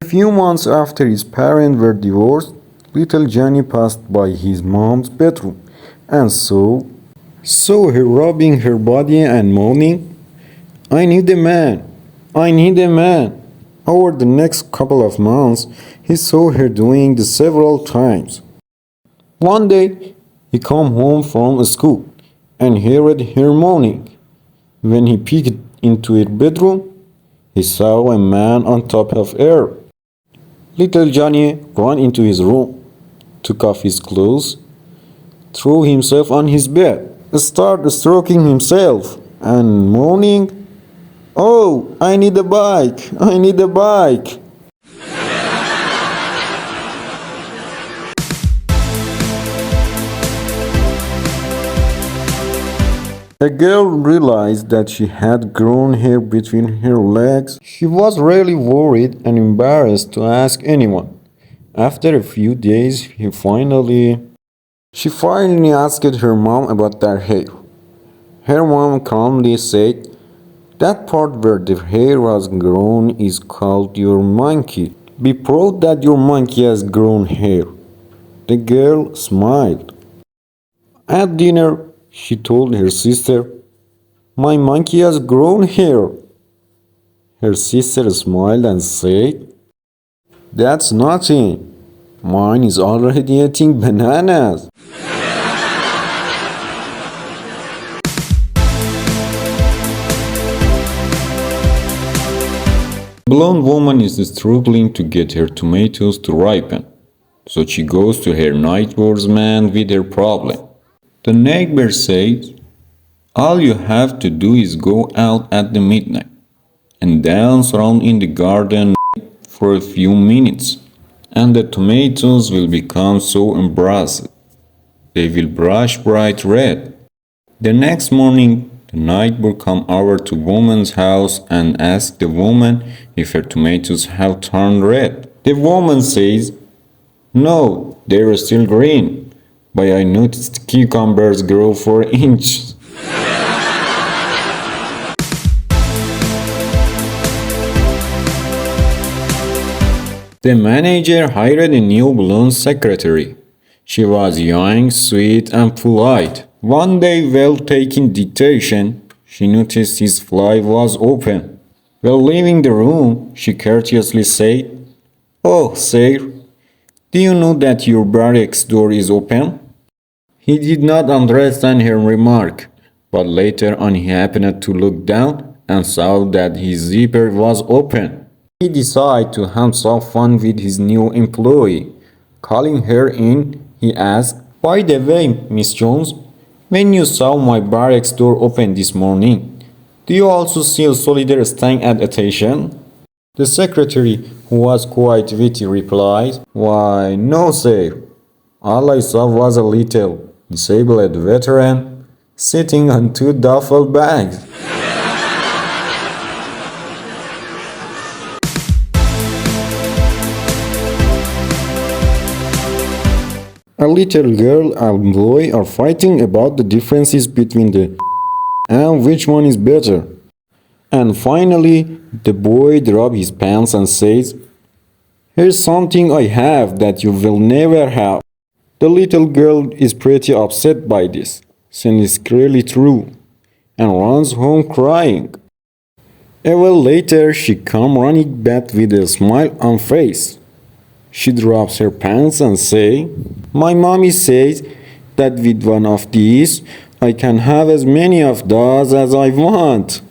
Few months after his parents were divorced, little Johnny passed by his mom's bedroom and saw her rubbing her body and moaning, "I need a man, I need a man." Over the next couple of months, he saw her doing this several times. One day, he came home from school and heard her moaning. When he peeked into her bedroom, he saw a man on top of her. Little Johnny ran into his room, took off his clothes, threw himself on his bed, started stroking himself, and moaning, "Oh, I need a bike, I need a bike." A girl realized that she had grown hair between her legs. She was really worried and embarrassed to ask anyone. After a few days, she finally asked her mom about their hair. Her mom calmly said, "That part where the hair was grown is called your monkey. Be proud that your monkey has grown hair." The girl smiled. At dinner, she told her sister, "My monkey has grown hair." Her sister smiled and said, "That's nothing. Mine is already eating bananas." A blonde woman is struggling to get her tomatoes to ripen, so she goes to her neighbor's man with her problem. The neighbor says, "All you have to do is go out at the midnight and dance around in the garden for a few minutes, and the tomatoes will become so embarrassed. They will brush bright red." The next morning, the neighbor come over to woman's house and ask the woman if her tomatoes have turned red. The woman says, "No, they are still green, but I noticed cucumbers grow 4 inches." The manager hired a new blonde secretary. She was young, sweet, and polite. One day, while taking dictation, she noticed his fly was open. While leaving the room, she courteously said, "Oh, sir, do you know that your barracks door is open?" He did not understand her remark, but later on he happened to look down and saw that his zipper was open. He decided to have some fun with his new employee. Calling her in, he asked, "By the way, Miss Jones, when you saw my barracks door open this morning, do you also see a soldier staying at attention?" The secretary, who was quite witty, replied, "Why, no, sir. All I saw was a little disabled veteran sitting on 2 duffel bags." A little girl and boy are fighting about the differences between the and which one is better. And finally, the boy drops his pants and says, "Here's something I have that you will never have." The little girl is pretty upset by this, since it's clearly true, and runs home crying. A while later, she comes running back with a smile on face. She drops her pants and says, "My mommy says that with one of these, I can have as many of those as I want."